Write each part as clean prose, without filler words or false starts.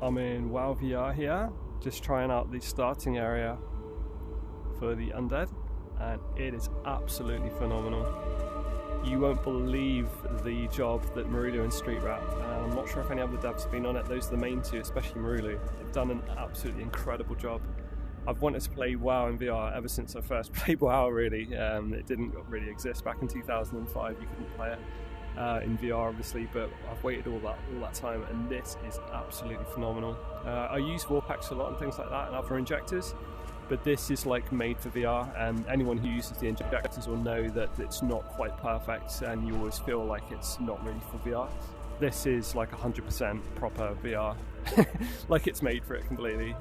I'm in WoW VR here, just trying out the starting area for the undead, and it is absolutely phenomenal. You won't believe the job that Marulu and Streetrat, and I'm not sure if any other devs have been on it, those are the main two, especially Marulu, have done an absolutely incredible job. I've wanted to play WoW in VR ever since I first played WoW, really. It didn't really exist back in 2005, you couldn't play it in VR obviously, but I've waited all that time, and this is absolutely phenomenal. I use Vorpacks a lot and things like that and other injectors, but this is like made for VR, and anyone who uses the injectors will know that it's not quite perfect and you always feel like it's not really for VR. This is like 100% proper VR, like it's made for it completely.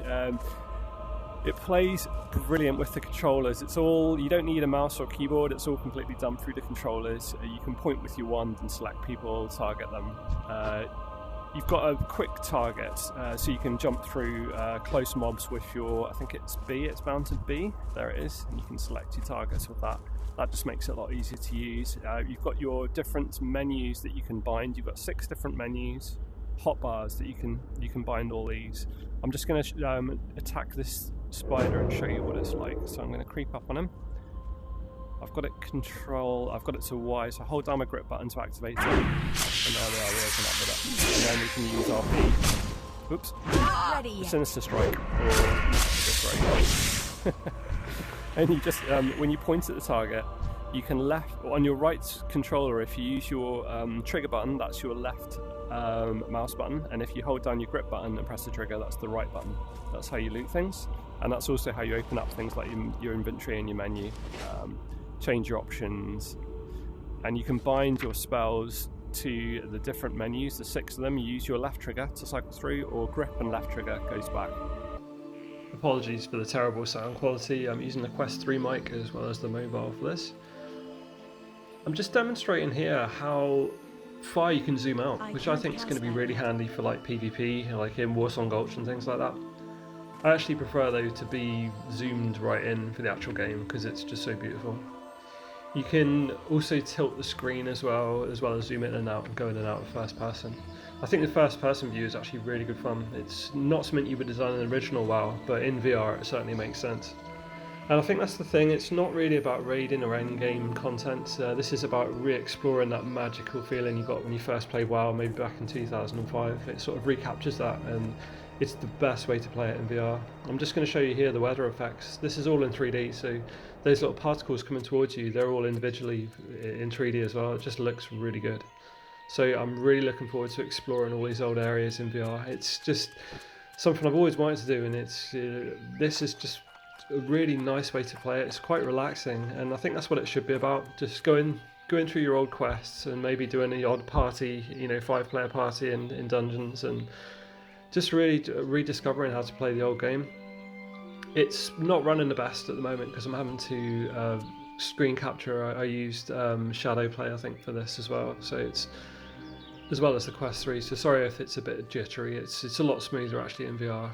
It plays brilliant with the controllers. It's all, you don't need a mouse or keyboard, it's all completely done through the controllers. You can point with your wand and select people, target them. You've got a quick target, so you can jump through close mobs with your, I think it's B, it's mounted B, there it is, and you can select your targets with that. That just makes it a lot easier to use. You've got your different menus that you can bind. You've got 6 different menus, hotbars that you can bind all these. I'm just going to attack this spider and show you what it's like. So I'm going to creep up on him. I've got it to Y, so hold down my grip button to activate it. And there we are, we open up with it. And then we can use our B. Oops. Ready. Sinister Strike, or Strike. And you just, when you point at the target, you can on your right controller, if you use your trigger button, that's your left mouse button, and if you hold down your grip button and press the trigger, that's the right button. That's how you loot things, and that's also how you open up things like your inventory and your menu, change your options, and you can bind your spells to the different menus, the 6 of them. You use your left trigger to cycle through, or grip and left trigger goes back. Apologies for the terrible sound quality. I'm using the Quest 3 mic as well as the mobile for this. I'm just demonstrating here how far you can zoom out, which I think is going to be really handy for like PvP, like in Warsong Gulch and things like that. I actually prefer though to be zoomed right in for the actual game because it's just so beautiful. You can also tilt the screen as well as zoom in and out and go in and out of first person. I think the first person view is actually really good fun. It's not something you would design in the original WoW, but in VR it certainly makes sense. And I think that's the thing, it's not really about raiding or endgame content. This is about re-exploring that magical feeling you got when you first played WoW, maybe back in 2005. It sort of recaptures that, and it's the best way to play it in VR. I'm just going to show you here the weather effects. This is all in 3D, so those little particles coming towards you, they're all individually in 3D as well. It just looks really good. So I'm really looking forward to exploring all these old areas in VR. It's just something I've always wanted to do, and this is just a really nice way to play it. It's quite relaxing, and I think that's what it should be about. Just going through your old quests and maybe doing the odd party, 5-player party in dungeons, and just really rediscovering how to play the old game. It's not running the best at the moment because I'm having to screen capture. I used Shadow Play, I think, for this as well. So it's as well as the Quest 3. So sorry if it's a bit jittery. It's a lot smoother actually in VR.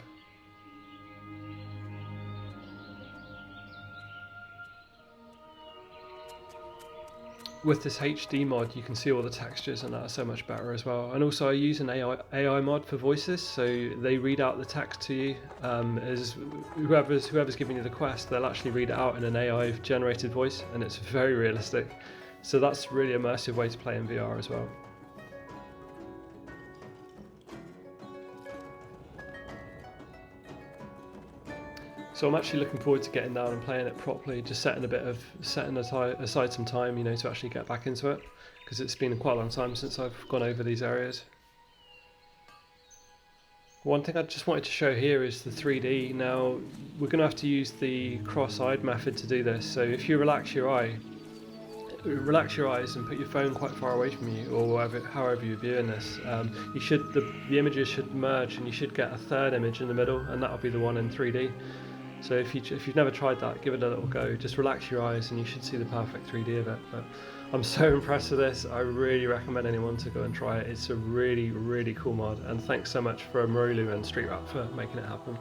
With this HD mod, you can see all the textures, and that's so much better as well. And also I use an AI mod for voices, so they read out the text to you. As whoever's giving you the quest, they'll actually read it out in an AI generated voice, and it's very realistic. So that's really immersive way to play in VR as well. So I'm actually looking forward to getting down and playing it properly, just setting aside some time, to actually get back into it, because it's been quite a long time since I've gone over these areas. One thing I just wanted to show here is the 3D. Now, we're going to have to use the cross-eyed method to do this, so if you relax your eyes and put your phone quite far away from you, or however you're viewing this, the images should merge, and you should get a third image in the middle, and that'll be the one in 3D. So if you've never tried that, give it a little go. Just relax your eyes and you should see the perfect 3D of it. But I'm so impressed with this. I really recommend anyone to go and try it. It's a really, really cool mod. And thanks so much for Marulu and Streetrat for making it happen.